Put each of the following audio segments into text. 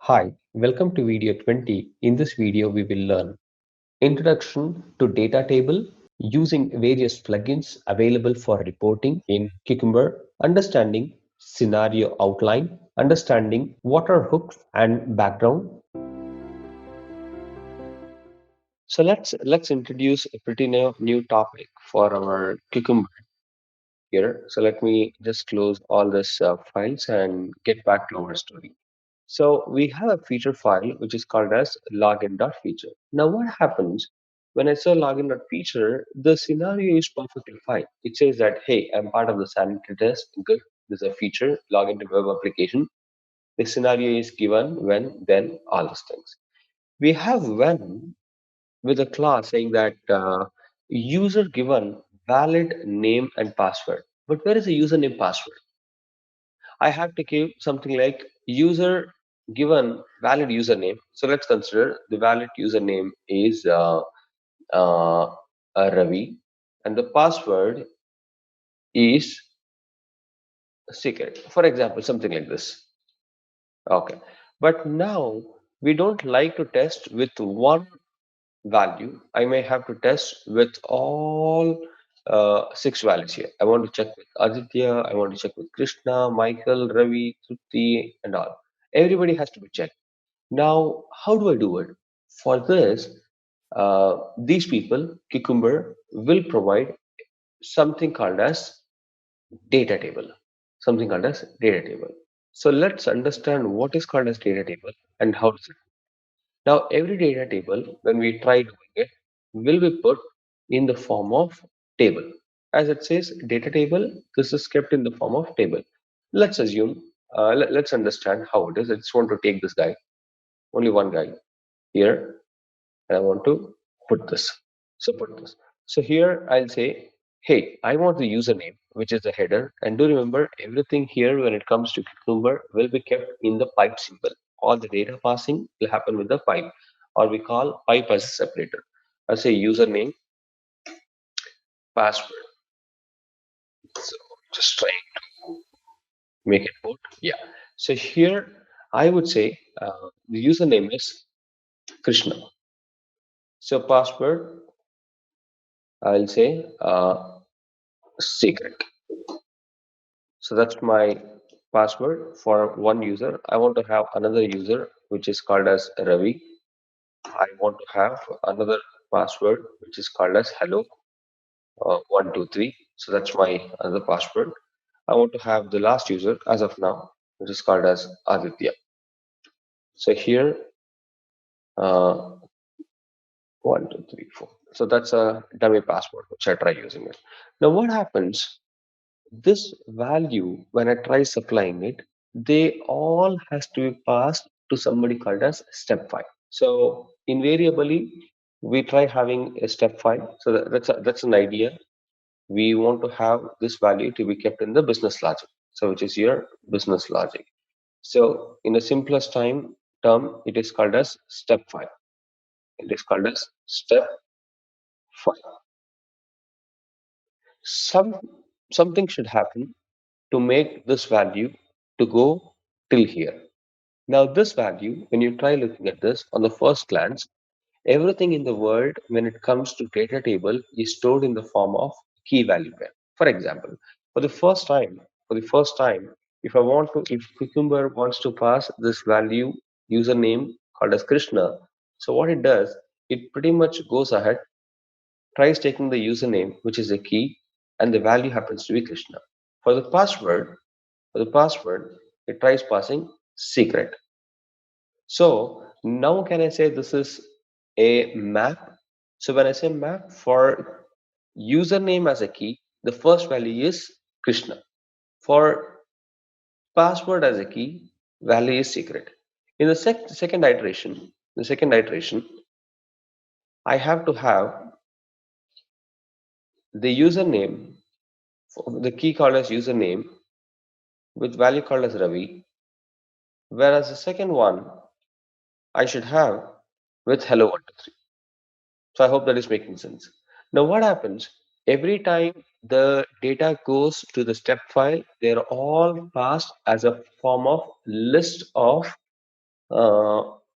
Hi, welcome to video 20. In this video, we will learn Introduction to DataTable using various plugins available for reporting in Cucumber, understanding scenario outline, understanding what are hooks and background. So let's introduce a pretty new topic for our Cucumber here. So let me just close all this files and get back to our story. So we have a feature file which is called as login.feature. Now what happens when I say login.feature, the scenario is perfectly fine. It says that, hey, I'm part of the sanity test. Good. There's a feature, login to web application. The scenario is given when, then, all those things. We have when with a class saying that user given valid name and password. But where is the username password? I have to give something like user given valid username. So let's consider the valid username is uh, Ravi, and the password is secret. For example, something like this. Okay, but now we don't like to test with one value. I may have to test with all six values here. I want to check with Aditya, I want to check with Krishna, Michael, Ravi, Trupti, and all. Everybody has to be checked. Now, how do I do it? For this, these people, Cucumber, will provide something called as data table. Something called as data table. So let's understand what is called as data table and how does it. Now, every data table, when we try doing it, will be put in the form of table. As it says data table, this is kept in the form of table. Let's assume, let's understand how it is. I just want to take this guy, only one guy here, and I want to put this. So put this. So here I'll say, hey, I want the username, which is the header. And do remember, everything here when it comes to Cucumber will be kept in the pipe symbol. All the data passing will happen with the pipe, or we call pipe as a separator. I'll say username, password. So just trying to make it bold. Yeah. So here I would say the username is Krishna. So password, I'll say secret. So that's my password for one user. I want to have another user which is called as Ravi. I want to have another password which is called as hello 123. So that's my other password. I want to have the last user as of now, which is called as Aditya. So here, uh, 1 2 3 4. So that's a dummy password which I try using it. Now what happens this value, when I try supplying it, they all has to be passed to somebody called as step file. So invariably, we try having a step file. So that's an idea. We want to have this value to be kept in the business logic. So which is your business logic. So in the simplest term, it is called as step file. It is called as step file. Some something should happen to make this value to go till here. Now this value, when you try looking at this on the first glance, everything in the world when it comes to data table is stored in the form of key value pair. For example, for the first time, if Cucumber wants to pass this value username called as Krishna, so what it does, it pretty much goes ahead, tries taking the username, which is a key, and the value happens to be Krishna. For the password, it tries passing secret. So now can I say this is a map? So when I say map for username as a key, the first value is Krishna. For password as a key, value is secret. In the second iteration, I have to have the username, the key called as username with value called as Ravi, whereas the second one I should have with hello 123. So I hope that is making sense. Now what happens every time the data goes to the step file, they're all passed as a form of list of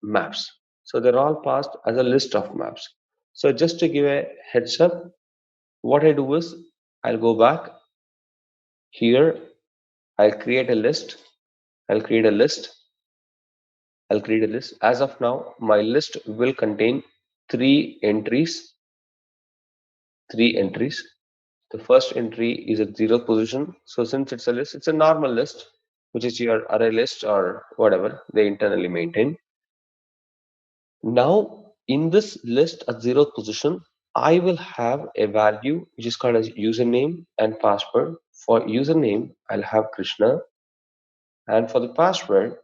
maps. So they're all passed as a list of maps. So just to give a heads up, what I do is I'll go back here. I'll create a list. I'll create a list. I'll create a list. As of now, my list will contain three entries. Three entries. The first entry is at zero position. So since it's a list, it's a normal list, which is your array list or whatever they internally maintain. Now, in this list at zero position, I will have a value which is called as username and password. For username, I'll have Krishna, and for the password,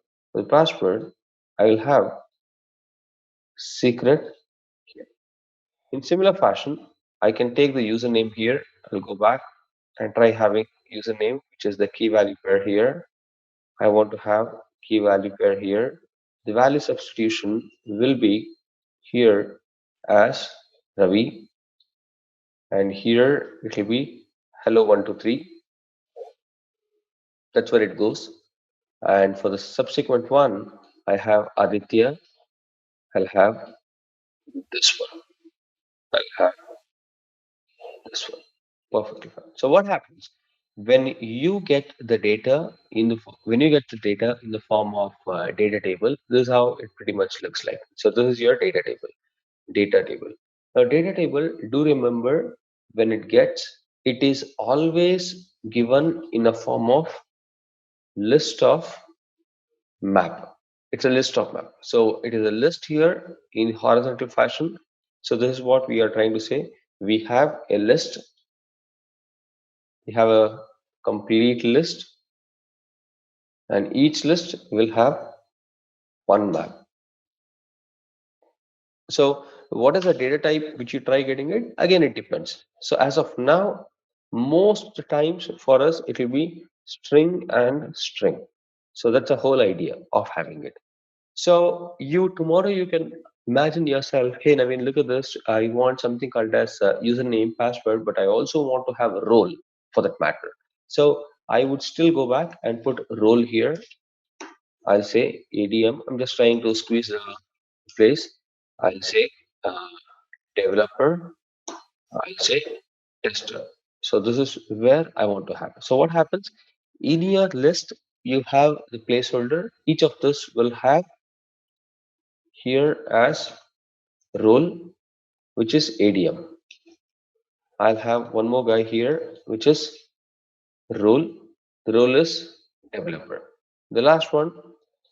I will have secret. In similar fashion, I can take the username here. I'll go back and try having username, which is the key value pair here. I want to have key value pair here. The value substitution will be here as Ravi, and here it will be hello 123. That's where it goes. And for the subsequent one, I have Aditya. I'll have this one. I'll have this one. Perfectly fine. So what happens when you get the data in the when you get the data in the form of data table? This is how it pretty much looks like. So this is your data table. Data table. Now data table. Do remember when it is always given in a form of list of map. It's a list of map. So it is a list here in horizontal fashion. So this is what we are trying to say. We have a list. We have a complete list, and each list will have one map. So what is the data type which you try getting it? Again, it depends. So as of now, most times for us, it will be string and string. So that's the whole idea of having it. So you tomorrow you can imagine yourself, hey Naveen, look at this. I want something called as username, password, but I also want to have a role for that matter. So I would still go back and put role here. I'll say ADM. I'm just trying to squeeze the place. I'll say uh, developer. I'll say tester. So this is where I want to have. So what happens in your list? You have the placeholder. Each of this will have here as role, which is ADM. I'll have one more guy here, which is role. The role is developer. The last one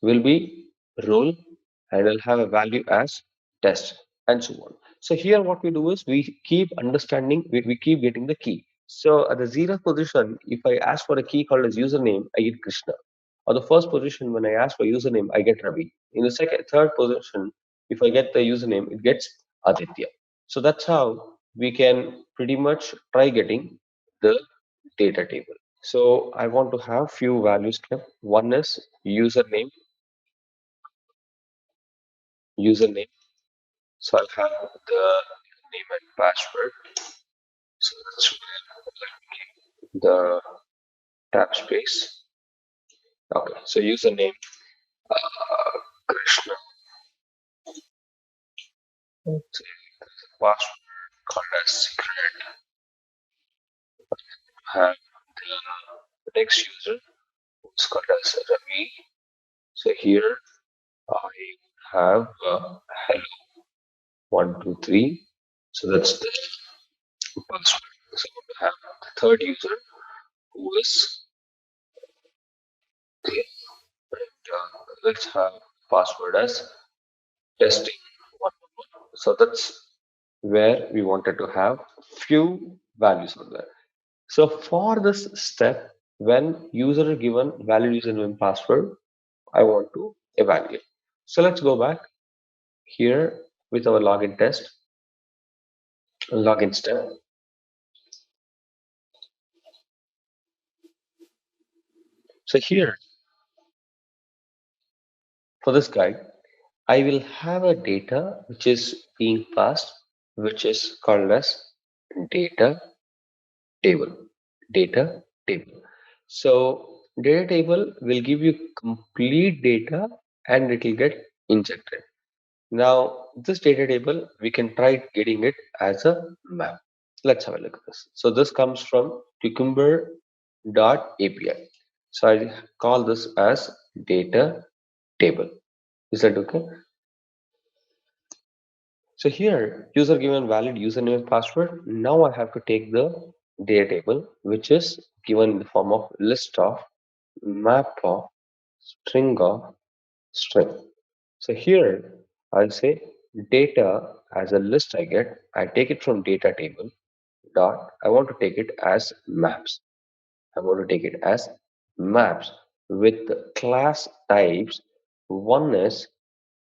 will be role, and I'll have a value as test, and so on. So here what we do is we keep understanding, we keep getting the key. So at the zero position, if I ask for a key called as username, I get Krishna. Or the first position, when I ask for username, I get Ravi. In the third position, if I get the username, it gets Aditya. So that's how we can pretty much try getting the data table. So I want to have few values kept. One is username. So I'll have the name and password. So that's the tab space. Okay, so username Krishna. So password called as secret. Have the next user who's called as Ravi. So here I have hello 123. So that's the password. So I'm going to have the third user who is the let's have password as testing 111. So that's where we wanted to have few values on there. So for this step, when user given valid username password, I want to evaluate. So let's go back here with our login test, login step. So here for this guy, I will have a data which is being passed, which is called as data table. Data table. So data table will give you complete data and it will get injected. Now, this data table, we can try getting it as a map. Let's have a look at this. So this comes from cucumber.api. So I call this as data table. Is that okay? So here, user given valid username and password. Now I have to take the data table, which is given in the form of list of, map of, string of, string. So here I'll say data as a list I get. I take it from data table dot. I want to take it as maps. I want to take it as maps with class types. One is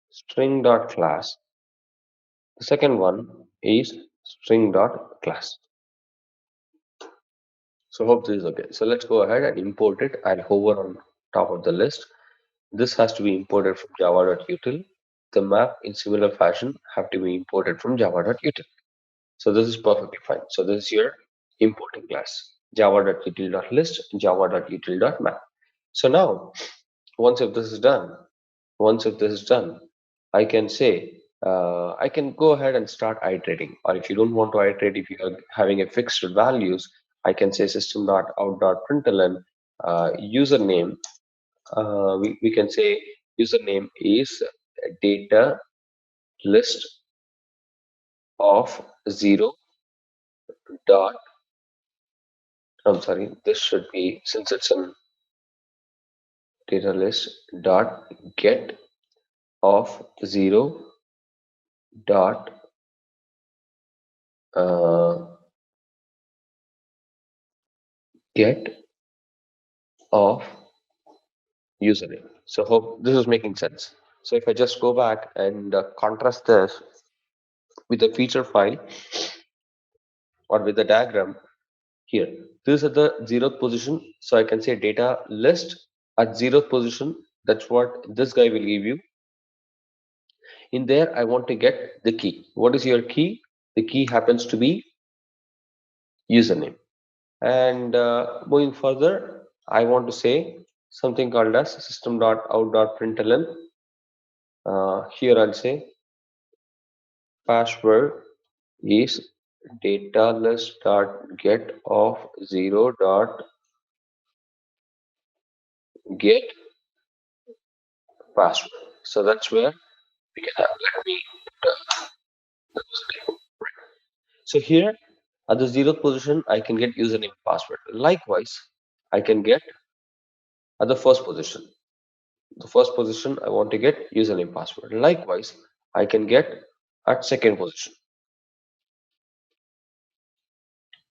string dot class. The second one is string dot class. So hope this is okay. So let's go ahead and import it. I'll hover on top of the list. This has to be imported from java.util. The map in similar fashion have to be imported from java.util. So this is perfectly fine. So this is your importing class, java.util.list, java.util.map. So now, once if this is done, once if this is done, I can say, I can go ahead and start iterating. Or if you don't want to iterate, if you are having a fixed values, I can say system.out.println username. We can say username is data list of 0 dot, I'm sorry, this should be, since it's an data list, dot get of 0 dot uh, get of username. So hope this is making sense. So if I just go back and contrast this with a feature file or with a diagram here, this is at the 0th position. So I can say data list at 0th position. That's what this guy will give you. In there, I want to get the key. What is your key? The key happens to be username. And moving further, I want to say something called as system.out.println. Here I'll say password is data list dot get of 0 dot get password. So that's where we can have. Let me so here at the 0th position, I can get username and password. Likewise, I can get at the first position. The first position I want to get username password. Likewise, I can get at second position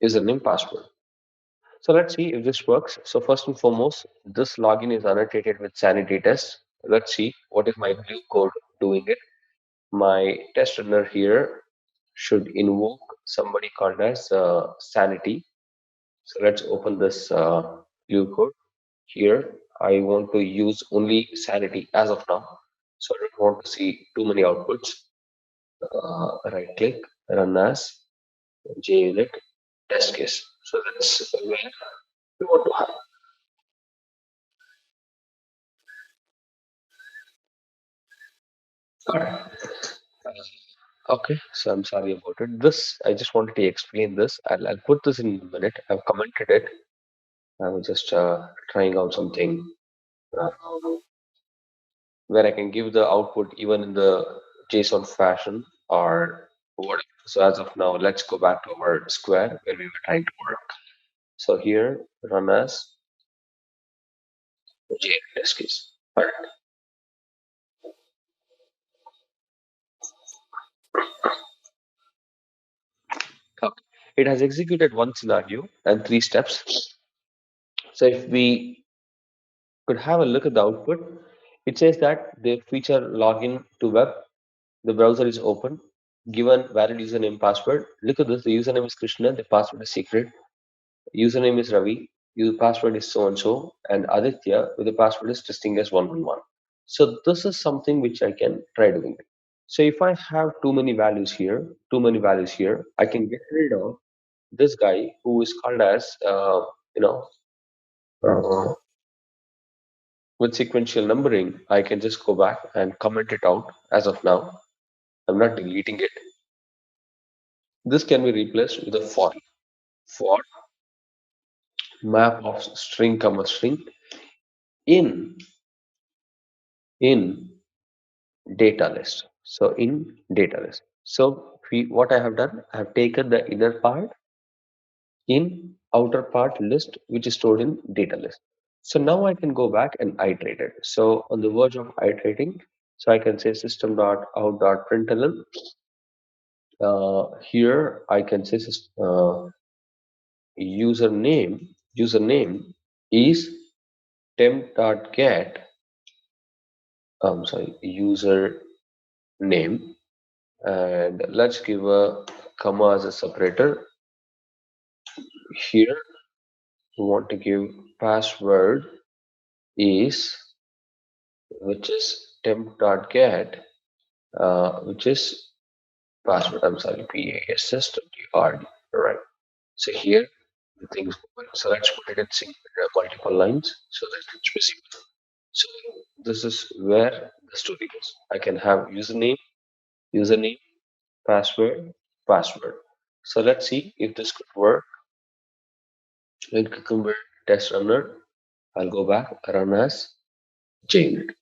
username password. So let's see if this works. So first and foremost, this login is annotated with sanity test. Let's see what is my blue code doing it. My test runner here should invoke somebody called as sanity. So let's open this blue code. Here I want to use only sanity as of now. So I don't want to see too many outputs. Right click, run as JUnit test case. So that's where we want to have. Alright. Okay, so I'm sorry about it. This I just wanted to explain this. I'll put this in a minute. I've commented it. I was just trying out something uh, where I can give the output even in the JSON fashion or whatever. So as of now, let's go back to our square where we were trying to work. So here, run as JUnit test case. Alright. Okay. It has executed one scenario and three steps. So if we could have a look at the output, it says that the feature login to web, the browser is open, given valid username password. Look at this, the username is Krishna, the password is secret, username is Ravi, your password is so and so, and Aditya with the password is testing as 111. So this is something which I can try doing. So if I have too many values here, I can get rid of this guy who is called as you know With sequential numbering, I can just go back and comment it out as of now. I'm not deleting it. This can be replaced with a for map of string comma string in in data list. So in data list. So what I have done, I have taken the inner part in outer part list, which is stored in data list. So now I can go back and iterate it. So on the verge of iterating, so I can say system.out.println. Here I can say username is temp.get. Sorry, user name, and let's give a comma as a separator. Here we want to give password is, which is temp.get, which is password. I'm sorry, PASSWRD. Right. So here the things. So let's put it in multiple lines so that it's visible. So this is where the story is. I can have username, password. So let's see if this could work in Cucumber test runner. I'll go back, run as JUnit.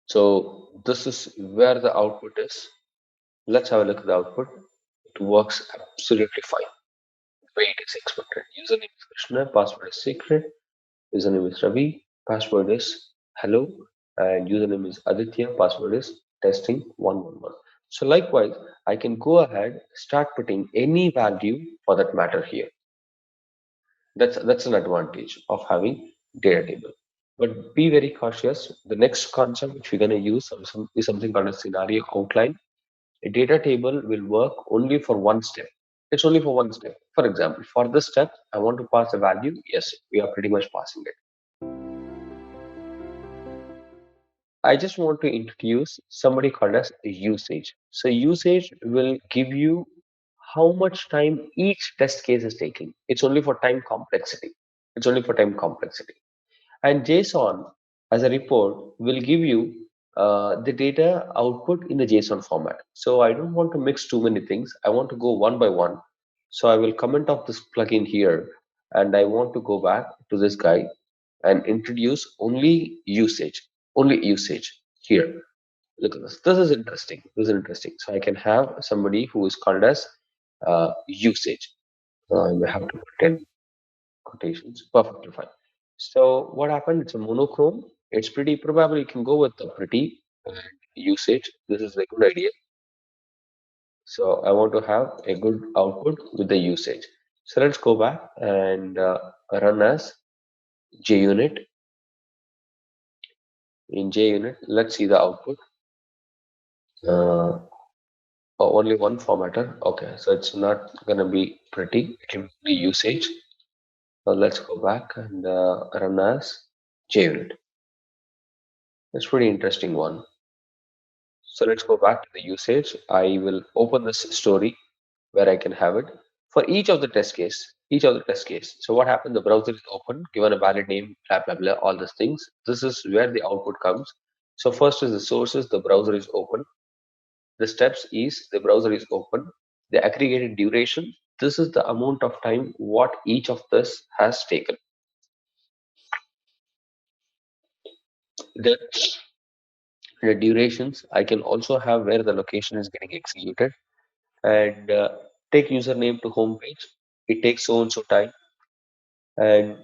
So this is where the output is. Let's have a look at the output. It works absolutely fine. The way it is expected. Username is Krishna, password is secret, username is Ravi, password is hello, and username is Aditya, password is testing 111. So likewise, I can go ahead, start putting any value for that matter here. That's an advantage of having data table. But be very cautious. The next concept which we're going to use is something called a scenario outline. A data table will work only for one step. It's only for one step. For example, for this step, I want to pass a value. Yes, we are pretty much passing it. I just want to introduce somebody called as usage. So usage will give you how much time each test case is taking. It's only for time complexity. It's only for time complexity. And JSON as a report will give you the data output in the JSON format. So I don't want to mix too many things. I want to go one by one. So I will comment off this plugin here, and I want to go back to this guy and introduce only usage here. Look at this. This is interesting. This is interesting. So I can have somebody who is called as usage. I may have to put in quotations. Perfectly fine. So what happened? It's a monochrome. It's pretty. Probably you can go with the pretty and usage. This is a good idea. So I want to have a good output with the usage. So let's go back and run as JUnit. In JUnit, let's see the output. Uh, only one formatter. Okay, so it's not gonna be pretty. It will be usage. So let's go back and run as JUnit. It's pretty interesting one. So let's go back to the usage. I will open this story where I can have it for each of the test case. Each of the test case. So what happened? The browser is open, given a valid name, blah blah blah, all these things. This is where the output comes. So first is the sources. The browser is open. The steps is the browser is open. The aggregated duration. This is the amount of time what each of this has taken. The, the durations I can also have where the location is getting executed and take username to home page. It takes so and so time, and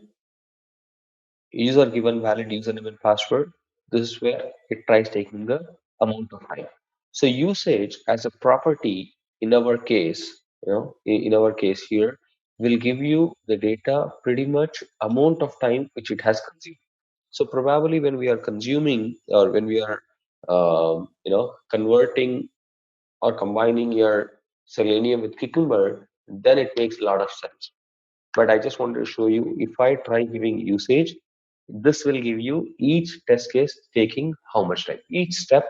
user given valid username and password. This is where it tries taking the amount of time. So usage as a property in our case, in our case here, will give you the data pretty much amount of time which it has consumed. So probably when we are consuming or when we are converting or combining your Selenium with Cucumber, then it makes a lot of sense. But I just wanted to show you if I try giving usage, this will give you each test case taking how much time, each step,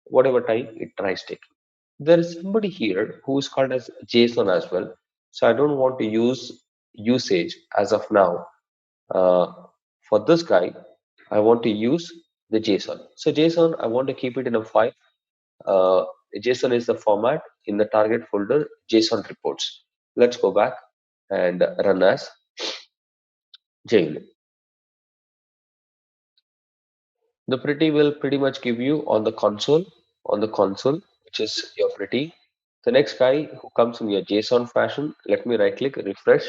whatever time it tries taking. There is somebody here who is called as JSON as well. So I don't want to use usage as of now. Uh, for this guy, I want to use the JSON. So JSON, I want to keep it in a file. Uh, JSON is the format in the target folder, JSON reports. Let's go back and run as JUnit. The pretty will pretty much give you on the console, which is your pretty. The next guy who comes in your JSON fashion, let me right click, refresh.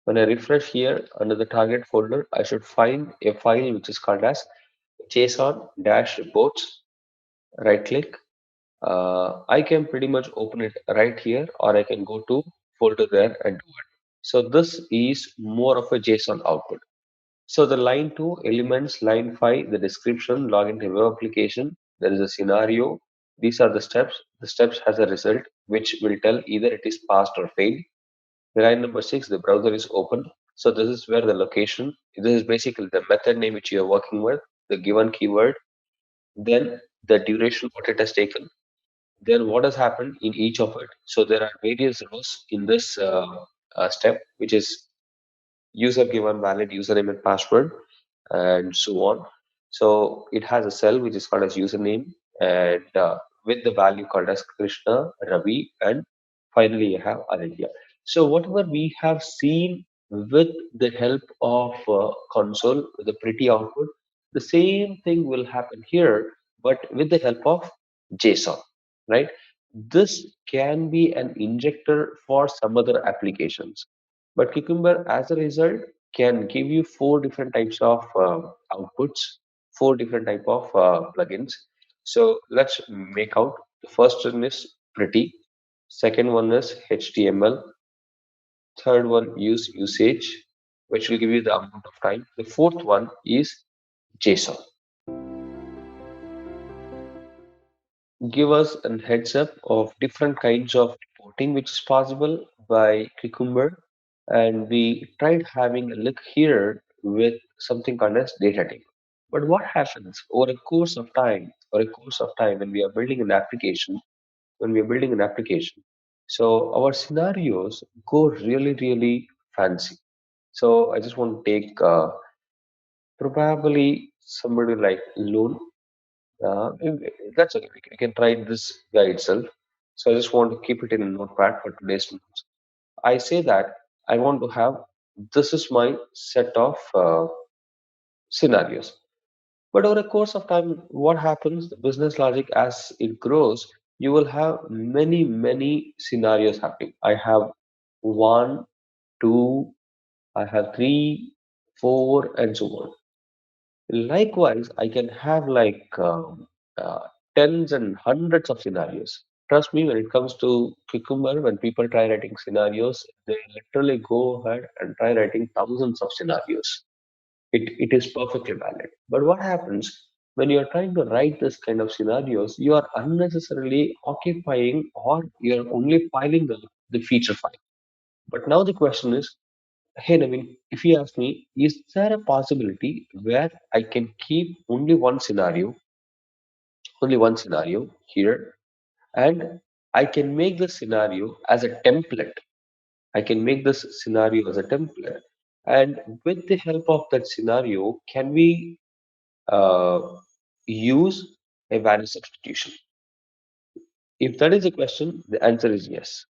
When I refresh here under the target folder, I should find a file which is called as JSON dash reports. Right click. I can pretty much open it right here, or I can go to folder there and do it. So this is more of a JSON output. So the line 2 elements, line 5, the description, login to web application, there is a scenario. These are the steps. The steps has a result which will tell either it is passed or failed. The line number 6, the browser is open. So this is where the location, this is basically the method name which you are working with, the given keyword, then the duration what it has taken, then what has happened in each of it. So there are various rows in this step, which is user given valid username and password, and so on. So it has a cell which is called as username, and with the value called as Krishna, Ravi, and finally you have Aditya. So whatever we have seen with the help of console, the pretty output, the same thing will happen here, but with the help of JSON, right? This can be an injector for some other applications, but Cucumber, as a result, can give you four different types of outputs, four different type of plugins. So let's make out. The first one is pretty. Second one is HTML. Third one use usage, which will give you the amount of time. The fourth one is JSON. Give us a heads up of different kinds of reporting which is possible by Cucumber. And we tried having a look here with something called as DataTable. But what happens over a course of time, when we are building an application, so our scenarios go really, really fancy. So I just want to take probably somebody like loan. That's okay. We can try this guy itself. So I just want to keep it in a notepad for today's notes. I say that I want to have this is my set of scenarios. But over a course of time, what happens? The business logic as it grows, you will have many, many scenarios happening. I have one, two, I have three, four, and so on. Likewise, I can have like tens and hundreds of scenarios. Trust me, when it comes to Cucumber, when people try writing scenarios, they literally go ahead and try writing thousands of scenarios. It is perfectly valid. But what happens when you are trying to write this kind of scenarios, you are unnecessarily occupying or you're only filing the feature file. But now the question is, hey Naveen, if you ask me, is there a possibility where I can keep only one scenario here, and I can make the scenario as a template. I can make this scenario as a template, and with the help of that scenario, can we uh, use a value substitution? If that is the question, the answer is yes.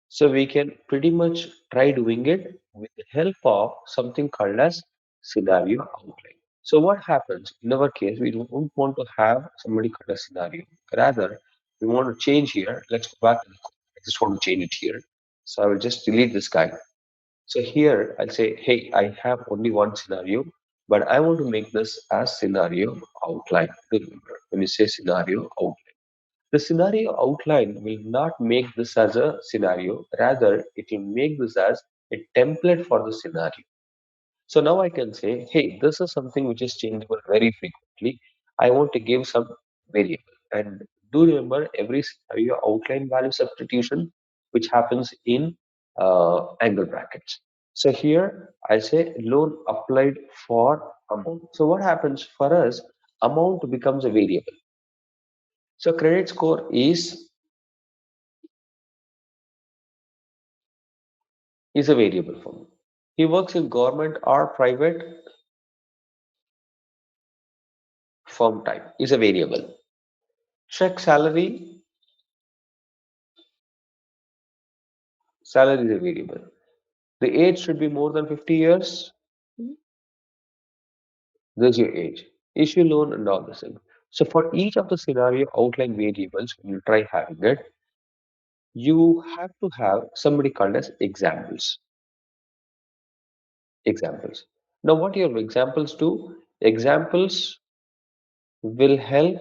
So we can pretty much try doing it with the help of something called as scenario outline. So what happens in our case, we don't want to have somebody called a scenario. Rather, we want to change here. Let's go back to the code. I just want to change it here. So I will just delete this guy. So here I'll say, hey, I have only one scenario, but I want to make this as scenario outline. Remember, when you say scenario outline, the scenario outline will not make this as a scenario, rather, it will make this as a template for the scenario. So now I can say, hey, this is something which is changeable very frequently. I want to give some variable. And do remember every scenario outline value substitution, which happens in angle brackets. So here I say loan applied for amount. So what happens for us? Amount becomes a variable. So credit score is a variable for me. He works in government or private firm type is a variable. Check salary is a variable. The age should be more than 50 years. There's your age. Issue loan and all this thing. So for each of the scenario outline variables, when you try having it, you have to have somebody called as examples. Examples. Now what your examples do? Examples will help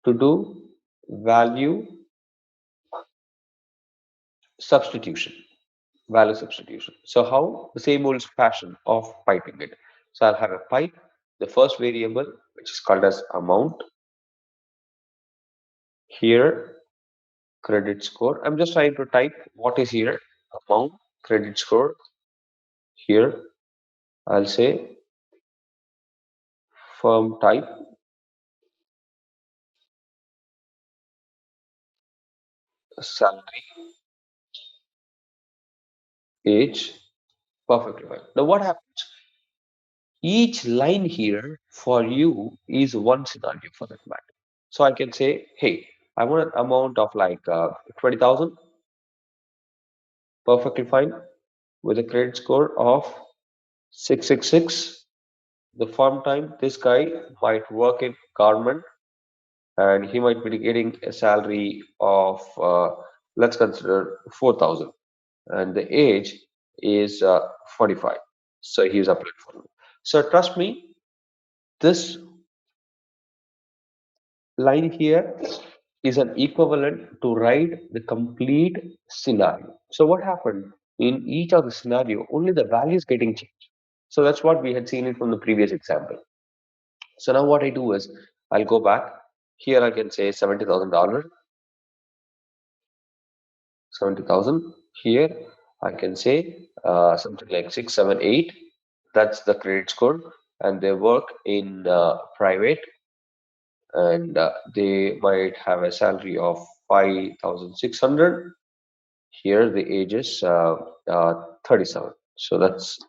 to do value substitution. Value substitution. So how? The same old fashion of piping it. So I'll have a pipe, the first variable, which is called as amount. Here, credit score. I'm just trying to type what is here. Amount, credit score. Here, I'll say firm type, salary, age. Perfectly fine. Now what happens? Each line here for you is one scenario for that matter. So I can say, hey, I want an amount of like 20,000, perfectly fine, with a credit score of 666. The farm time, this guy might work in government and he might be getting a salary of, let's consider 4,000. And the age is 45. So he's applied for it. So trust me, this line here is an equivalent to write the complete scenario. So what happened in each of the scenario, only the value is getting changed. So that's what we had seen it from the previous example. So now what I do is I'll go back. Here I can say $70,000, 70,000. Here I can say something like 678. That's the credit score, and they work in private, and they might have a salary of 5,600. Here the age is 37. So that's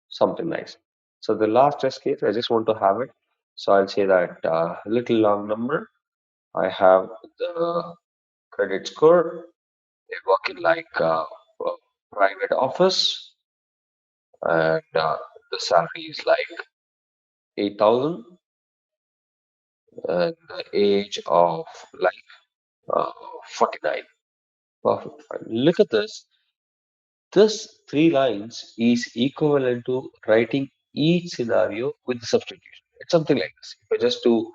something nice. So the last test case, I just want to have it. So I'll say that little long number. I have the credit score. They work in like a private office, and the salary is like 8,000, and the age of like 49. Perfect. Fine. Look at this. This three lines is equivalent to writing each scenario with the substitution. It's something like this. If I just do,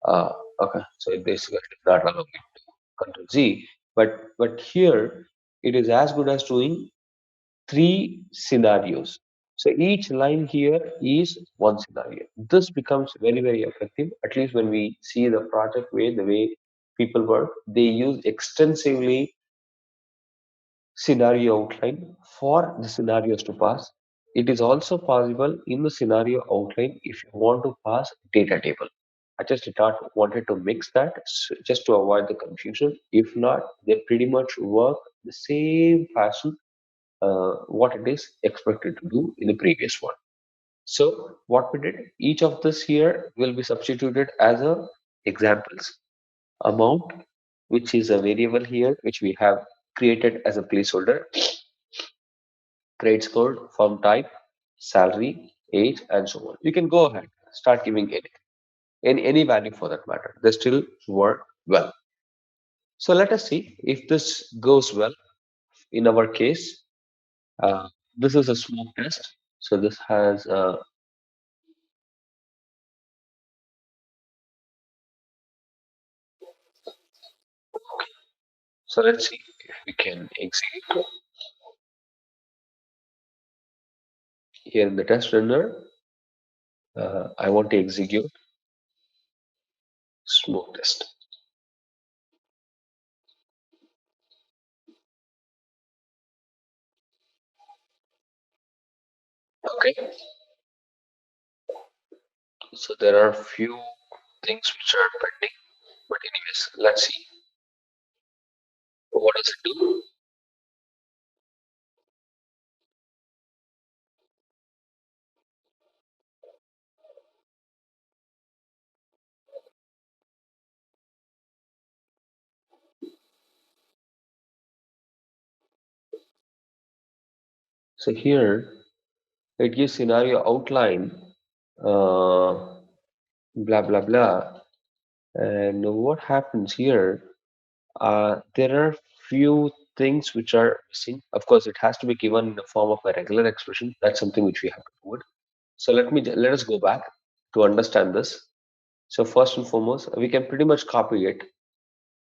uh, okay, so it basically did not allow me to Control Z, but here it is as good as doing three scenarios. So each line here is one scenario. This becomes very, very effective, at least when we see the project way, the way people work, they use extensively scenario outline for the scenarios to pass. It is also possible in the scenario outline if you want to pass data table. I just did not wanted to mix that just to avoid the confusion. If not, they pretty much work the same fashion what it is expected to do in the previous one. So what we did, each of this here will be substituted as a examples amount, which is a variable here, which we have created as a placeholder, credit score, firm type, salary, age, and so on. You can go ahead, start giving any value for that matter. They still work well. So let us see if this goes well in our case. Uh, this is a smoke test. So this has so let's see if we can execute here in the test runner. I want to execute smoke test. Okay, so there are few things which are pending. But anyways, let's see what does it do. So here it gives scenario outline, uh, blah blah blah, and what happens here? There are few things which are missing. Of course, it has to be given in the form of a regular expression. That's something which we have to do it. So let us go back to understand this. So first and foremost, we can pretty much copy it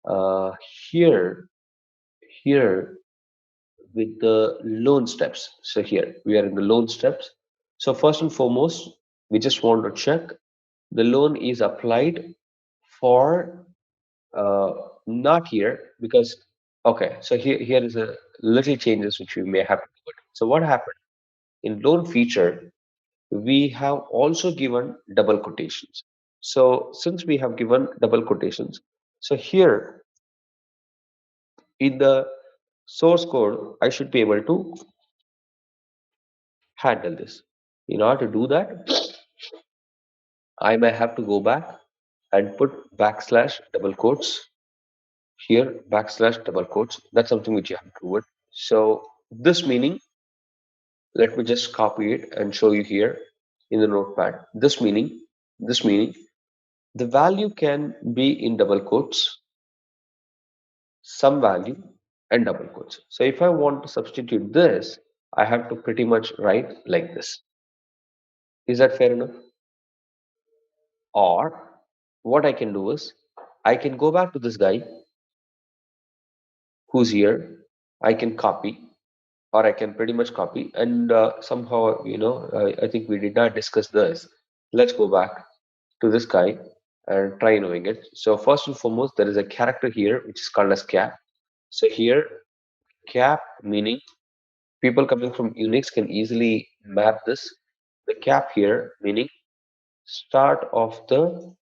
uh, here here with the loan steps. So here we are in the loan steps. So first and foremost, we just want to check the loan is applied for not here because okay. So here is a little changes which we may have to do it. So what happened in loan feature? We have also given double quotations. So since we have given double quotations, so here in the source code, I should be able to handle this. In order to do that, I may have to go back and put backslash double quotes here, backslash double quotes. That's something which you have to do it. So this meaning, let me just copy it and show you here in the notepad. This meaning, the value can be in double quotes, some value and double quotes. So if I want to substitute this, I have to pretty much write like this. Is that fair enough? Or what I can do is I can go back to this guy who's here. I can copy, or I can pretty much copy, and somehow, I think we did not discuss this. Let's go back to this guy and try knowing it. So first and foremost, there is a character here which is called as cap. So here, cap meaning people coming from Unix can easily map this. The cap here meaning start of the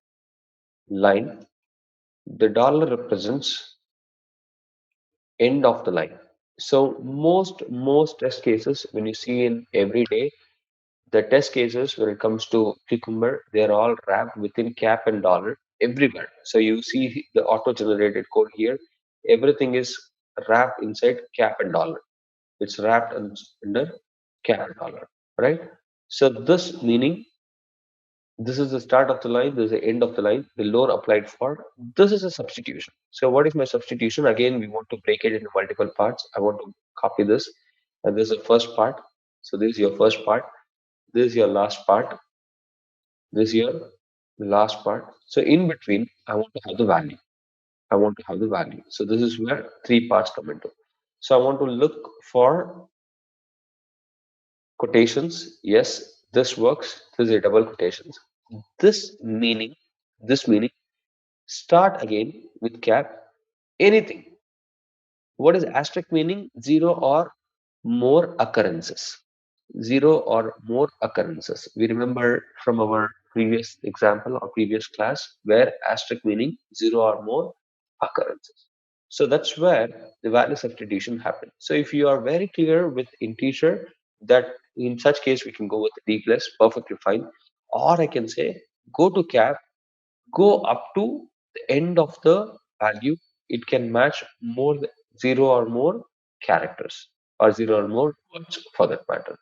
line. The dollar represents end of the line. So most test cases when you see in every day, the test cases when it comes to Cucumber, they are all wrapped within cap and dollar everywhere. So you see the auto-generated code here, everything is wrapped inside cap and dollar. It's wrapped under cap and dollar, right? So this meaning this is the start of the line, this is the end of the line, the load applied for. This is a substitution. So what is my substitution? Again, we want to break it into multiple parts. I want to copy this, and this is the first part. So this is your first part. This is your last part. This is your last part. So in between, I want to have the value. I want to have the value. So this is where three parts come into. So I want to look for quotations. Yes, this works. This is a double quotations. This meaning, this meaning start again with cap anything. What is asterisk meaning? Zero or more occurrences. Zero or more occurrences. We remember from our previous example or previous class where asterisk meaning zero or more occurrences. So that's where the value substitution happens. So if you are very clear with integer, that in such case we can go with d plus, perfectly fine. Or I can say go to cap, go up to the end of the value. It can match more than zero or more characters or zero or more words for that matter.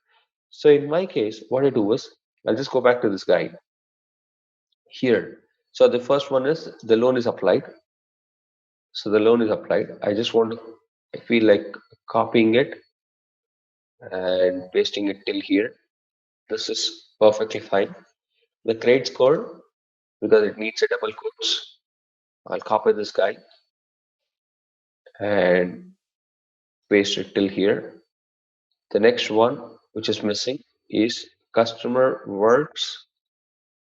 So in my case, what I do is I'll just go back to this guy here. So the first one is the loan is applied. So the loan is applied. I just want to, I feel like copying it and pasting it till here. This is perfectly fine. The credit score, because it needs a double quotes, I'll copy this guy and paste it till here. The next one, which is missing, is customer works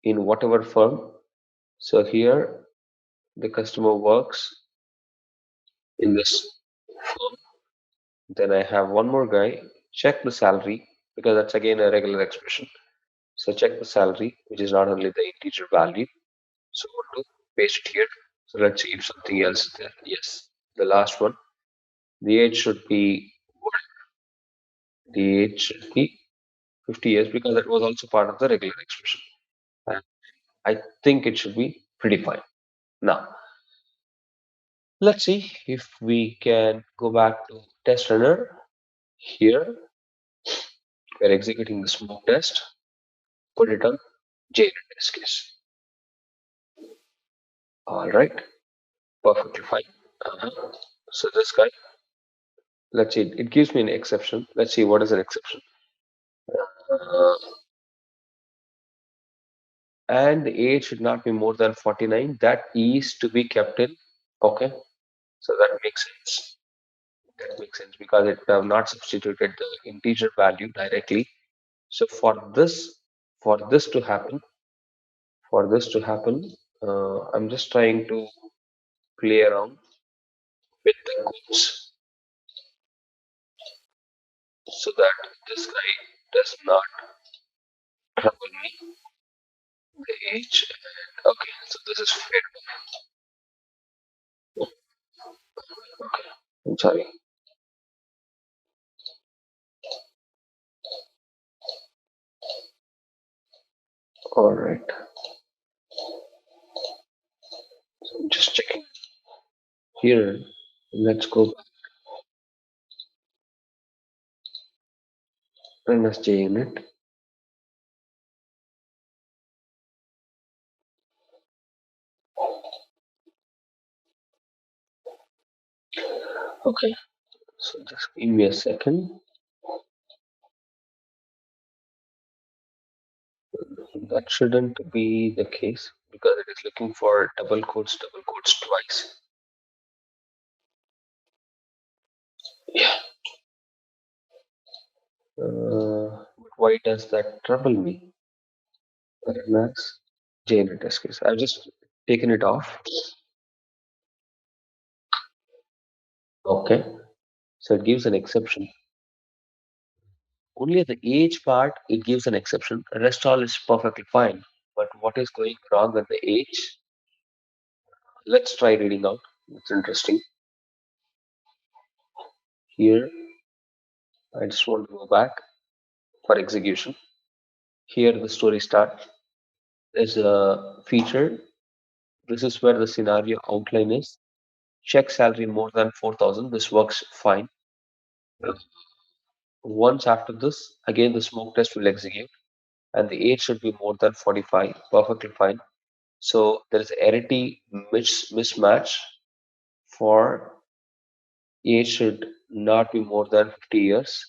in whatever firm. So here, the customer works in this firm. Then I have one more guy, check the salary, because that's again a regular expression. So check the salary, which is not only the integer value. So I want to paste it here. So let's see if something else is there. Yes, the last one. The age should be what? The age should be 50 years because that was also part of the regular expression. And I think it should be pretty fine. Now, let's see if we can go back to test runner. Here, we're executing the smoke test. Put it on J in this case. All right, perfectly fine. Uh-huh. So this guy, let's see, it gives me an exception. Let's see what is an exception. Uh, and the age should not be more than 49. That is to be kept in. Okay, so that makes sense. That makes sense because it have not substituted the integer value directly. So for this to happen, I'm just trying to play around with the codes so that this guy does not trouble me. The age. Okay, so this is fed. Okay, I'm sorry. All right, so I'm just checking here. Let's go run as JUnit. Okay, so just give me a second. That shouldn't be the case because it is looking for double quotes twice. Yeah. Why does that trouble me? Run as JUnit test case. I've just taken it off. Okay, so it gives an exception. Only the age part it gives an exception. The rest all is perfectly fine. But what is going wrong with the age? Let's try reading out. It's interesting. Here, I just want to go back for execution. Here, the story starts. There's a feature. This is where the scenario outline is. Check salary more than 4,000. This works fine. Once after this, again the smoke test will execute, and the age should be more than 45. Perfectly fine. So there is arity mismatch for age should not be more than 50 years.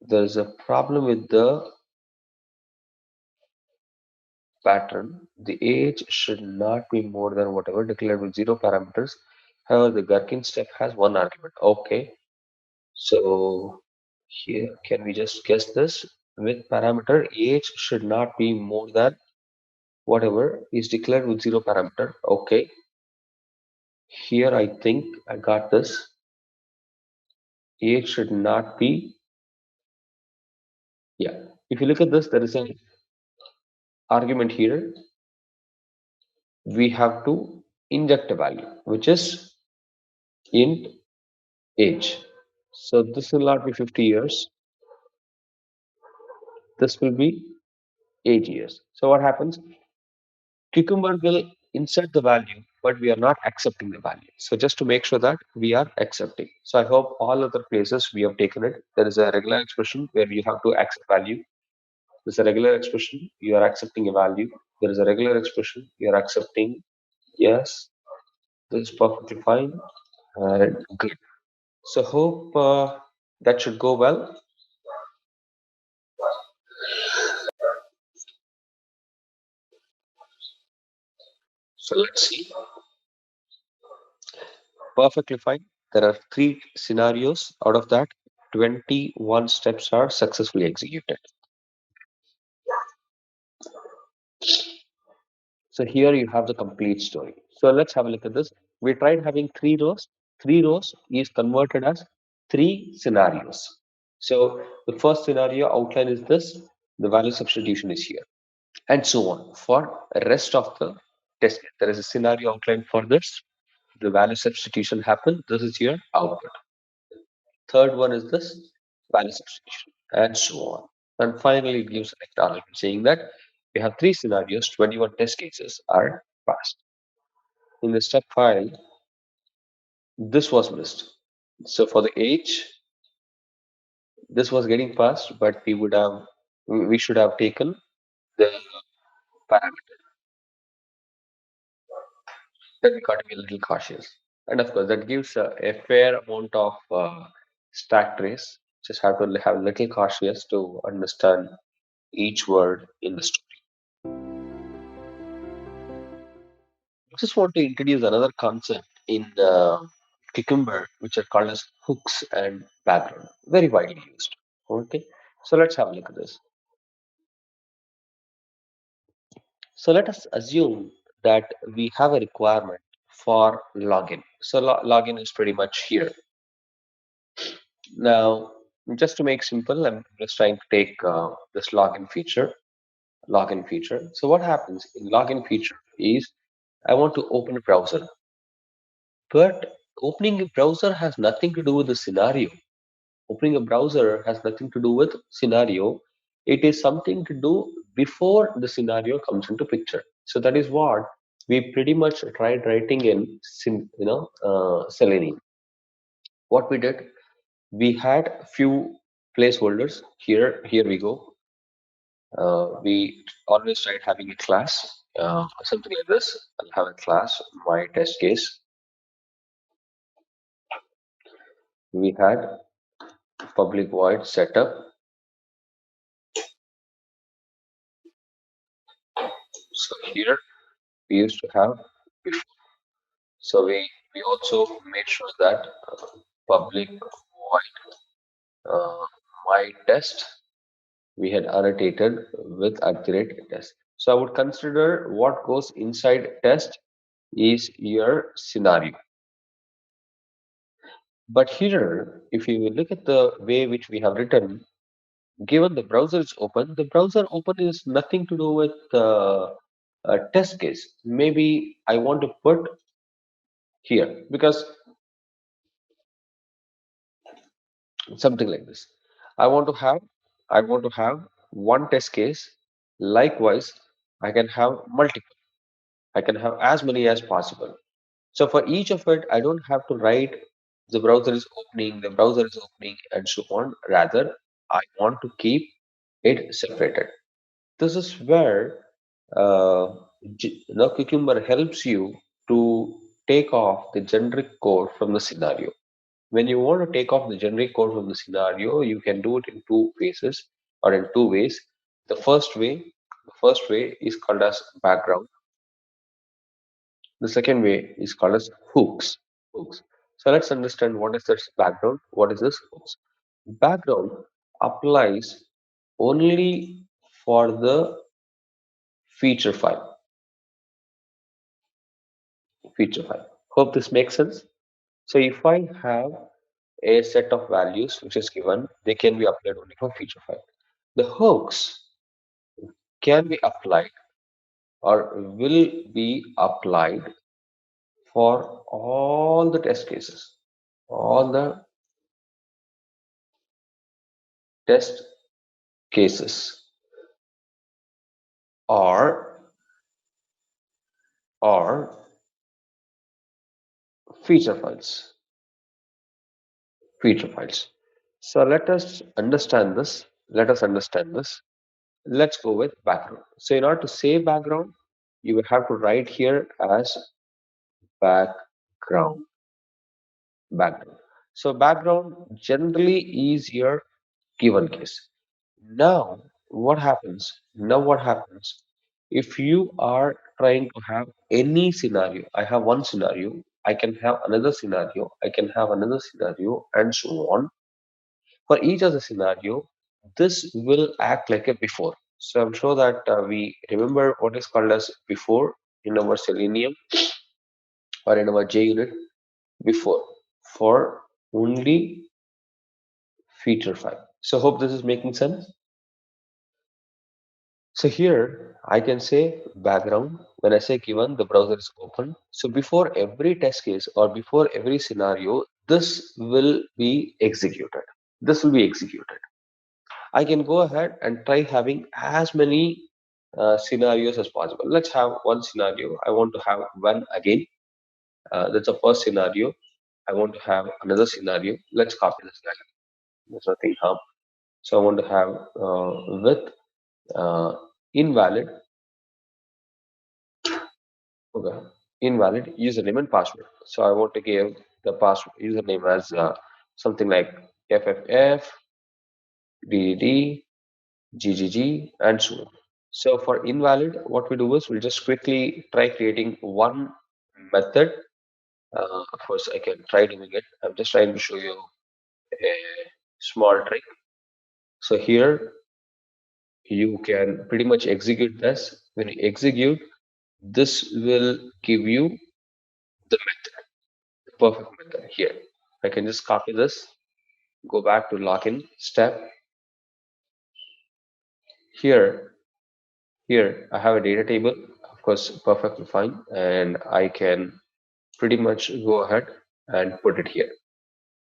There is a problem with the pattern. The age should not be more than whatever declared with zero parameters. However, the Gherkin step has one argument. Okay, so here can we just guess this? With parameter age should not be more than whatever is declared with zero parameter. Okay, here I think I got this. Age should not be, yeah. If you look at this, there is an argument here. We have to inject a value, which is int age. So this will not be 50 years. This will be 8 years. So what happens? Cucumber will insert the value, but we are not accepting the value. So just to make sure that we are accepting. So I hope all other places we have taken it. There is a regular expression where you have to accept value. There's a regular expression, you are accepting a value. There is a regular expression, you are accepting yes. This is perfectly fine. Good. So hope that should go well. So let's see. Perfectly fine. There are three scenarios. Out of that, 21 steps are successfully executed. So here you have the complete story. So let's have a look at this. We tried having three rows. Three rows is converted as three scenarios. So the first scenario outline is this. The value substitution is here. and so on. For rest of the test case, there is a scenario outlined for this. The value substitution happened. This is your output. Third one is this value substitution, and so on. And finally, it gives an acknowledgement saying that we have three scenarios, 21 test cases are passed. In the step file, this was missed. So for the age, this was getting passed, but we should have taken the parameter. Then we got to be a little cautious. And of course, that gives a fair amount of stack trace. Just have to have a little cautious to understand each word in the story. I just want to introduce another concept in Cucumber, which are called as hooks and background, very widely used. Okay, so let's have a look at this. So let us assume that we have a requirement for login. So login is pretty much here. Now, just to make simple, I'm just trying to take this login feature. Login feature. So what happens in login feature is I want to open a browser, but opening a browser has nothing to do with the scenario. Opening a browser has nothing to do with scenario. It is something to do before the scenario comes into picture. So that is what we pretty much tried writing in Selenium. What we did, we had a few placeholders here. Here we go. We always tried having a class, something like this. I'll have a class, my test case. We had public void setup. So here we used to have before. So we also made sure that public void my test we had annotated with @test. So I would consider what goes inside test is your scenario. But here, if you look at the way which we have written, given the browser is open, the browser open is nothing to do with a test case. Maybe I want to put here because something like this. I want to have I want to have one test case. Likewise, I can have multiple. I can have as many as possible. So for each of it, I don't have to write the browser is opening, and so on. Rather, I want to keep it separated. This is where Cucumber helps you to take off the generic code from the scenario. When you want to take off the generic code from the scenario, you can do it in two phases or in two ways. The first way, the first way is called as background. The second way is called as hooks. Hooks. So let's understand what is this background, what is this hooks. Background applies only for the feature file. Feature file. Hope this makes sense. So if I have a set of values which is given, they can be applied only for feature file. The hooks can be applied or will be applied for all the test cases, all the test cases, or or feature files, feature files. So let us understand this. Let us understand this. Let's go with background. So in order to save background, you will have to write here as background. Background. So background generally is your given case. Now what happens? Now what happens? If you are trying to have any scenario, I have one scenario, I can have another scenario, I can have another scenario, and so on. For each of the scenario, this will act like a before. So I'm sure that we remember what is called as before in our Selenium or in our JUnit before for only feature file. So hope this is making sense. So here I can say background. When I say given, the browser is open. So before every test case or before every scenario, this will be executed. This will be executed. I can go ahead and try having as many scenarios as possible. Let's have one scenario. I want to have one again. That's the first scenario. I want to have another scenario. Let's copy this guy. There's nothing harm. So I want to have with uh, invalid, okay, invalid username and password. So I want to give the password username as something like FFF, DD, GGG, and so on. So for invalid, what we do is we'll just quickly try creating one method. Of course, I can try doing it. I'm just trying to show you a small trick. So here you can pretty much execute this. When you execute, this will give you the method, the perfect method here. I can just copy this, go back to login step. Here, here I have a data table, of course, perfectly fine, and I can pretty much go ahead and put it here.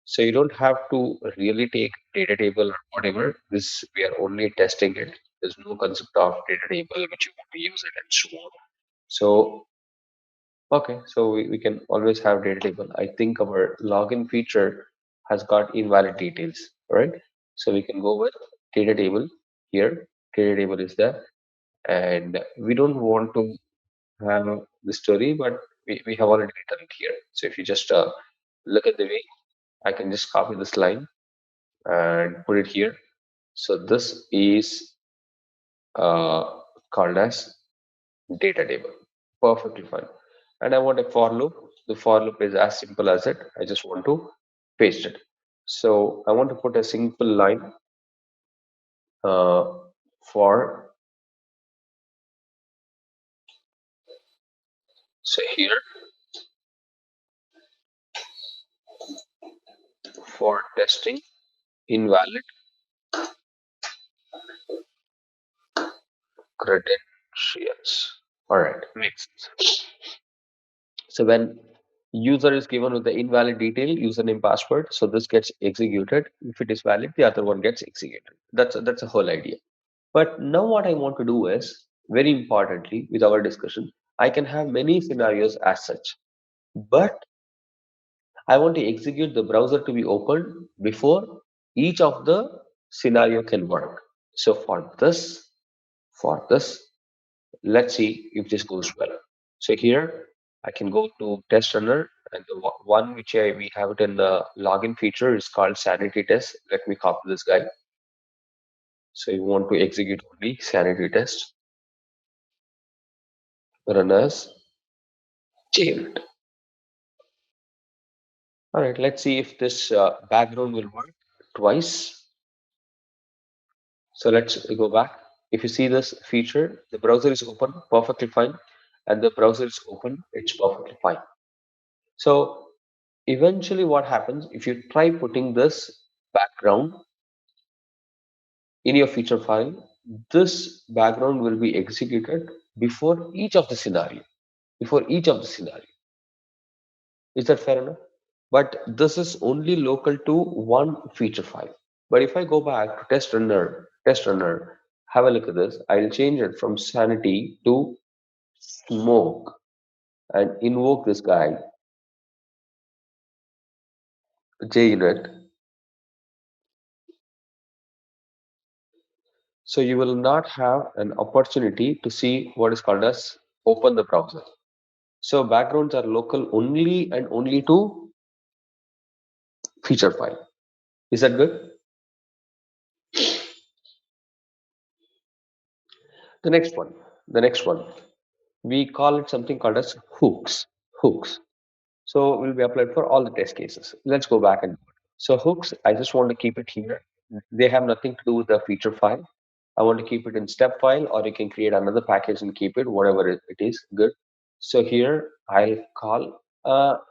So you don't have to really take data table or whatever. This we are only testing it. There's no concept of data table which you want to use it and so on. So okay, so we can always have data table. I think our login feature has got invalid details, right? So we can go with data table here. Data table is there, and we don't want to have the story, but we have already written it here. So if you just look at the way, I can just copy this line and put it here. So this is uh, called as data table. Perfectly fine. And I want a for loop. The for loop is as simple as it. I just want to paste it. So I want to put a simple line uh, for, so here for testing invalid credentials. All right, makes sense. So when user is given with the invalid detail, username, password, so this gets executed. If it is valid, the other one gets executed. That's the whole idea. But now what I want to do is, very importantly, with our discussion, I can have many scenarios as such, but I want to execute the browser to be opened before each of the scenario can work. So for this, let's see if this goes well. So here I can go to test runner, and the one which we have it in the login feature is called sanity test. Let me copy this guy. So you want to execute only sanity test, run as JUnit. All right, let's see if this background will work twice. So let's go back. If you see this feature, the browser is open, perfectly fine, and the browser is open, it's perfectly fine. So eventually what happens if you try putting this background in your feature file, this background will be executed before each of the scenario, before each of the scenario. Is that fair enough? But this is only local to one feature file. But if I go back to test runner, have a look at this. I'll change it from sanity to smoke and invoke this guy, JUnit. So you will not have an opportunity to see what is called as open the browser. So backgrounds are local only and only to feature file. Is that good? The next one, the next one, we call it something called as hooks. Hooks. So will be applied for all the test cases. Let's go back and do it. So hooks, I just want to keep it here. They have nothing to do with the feature file. I want to keep it in step file, or you can create another package and keep it, whatever it is, good. So here I'll call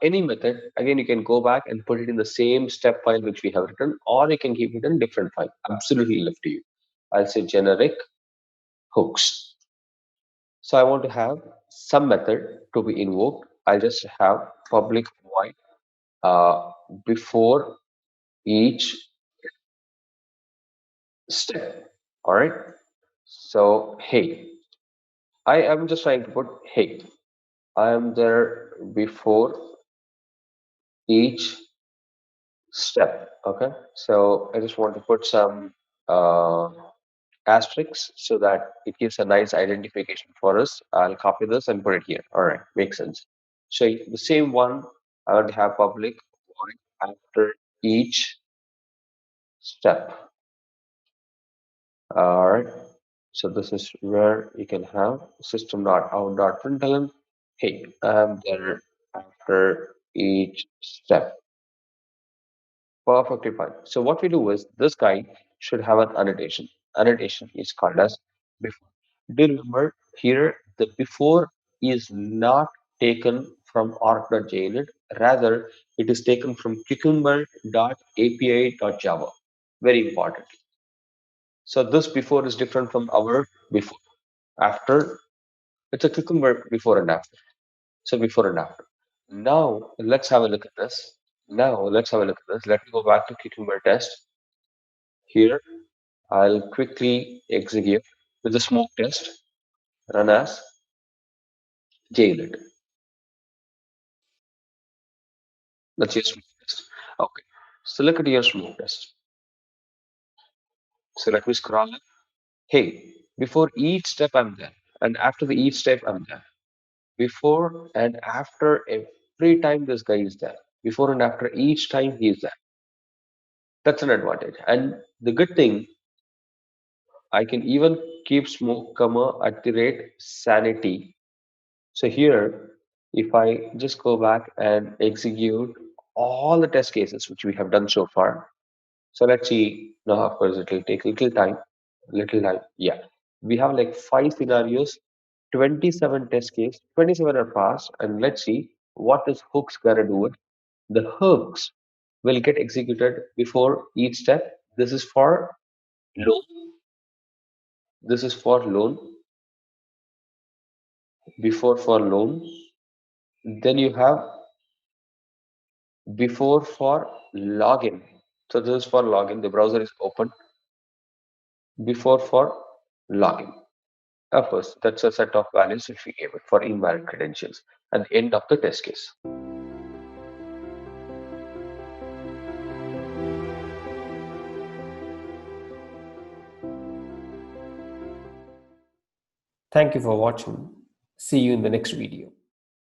any method. Again, you can go back and put it in the same step file which we have written, or you can keep it in different file. Absolutely left to you. I'll say generic hooks. So I want to have some method to be invoked. I'll just have public void uh, before each step. All right. So hey, I am just trying to put hey. I am there before each step. Okay. So I just want to put some uh, asterisks so that it gives a nice identification for us. I'll copy this and put it here. All right, makes sense. So the same one, I want to have public void after each step. All right. So this is where you can have system.out.println. Hey, I'm there after each step. Perfectly fine. So what we do is this guy should have an annotation. Annotation is called as before. Do you remember here the before is not taken from arc.jnet, rather it is taken from cucumber.api.java. Very important. So this before is different from our before. After, it's a cucumber before and after. So before and after. Now let's have a look at this. Now let's have a look at this. Let me go back to cucumber test. Here I'll quickly execute with the smoke test run as JLid. That's your smoke test. Okay. So look at your smoke test. So let me scroll up. Hey, before each step I'm there. And after the each step I'm there. Before and after every time this guy is there. Before and after each time he is there. That's an advantage. And the good thing, I can even keep smoke comma at the rate sanity. So here, if I just go back and execute all the test cases which we have done so far. So let's see. Now, of course, it will take little time. Little time. Yeah. We have like 5 scenarios, 27 test case, 27 are passed, and let's see what this hook's gonna do it. The hooks will get executed before each step. This is for loan. This is for loan. Before for loan. Then you have before for login. So this is for login. The browser is open. Before for login. Of course, that's a set of values which we gave it for invalid credentials at the end of the test case. Thank you for watching. See you in the next video.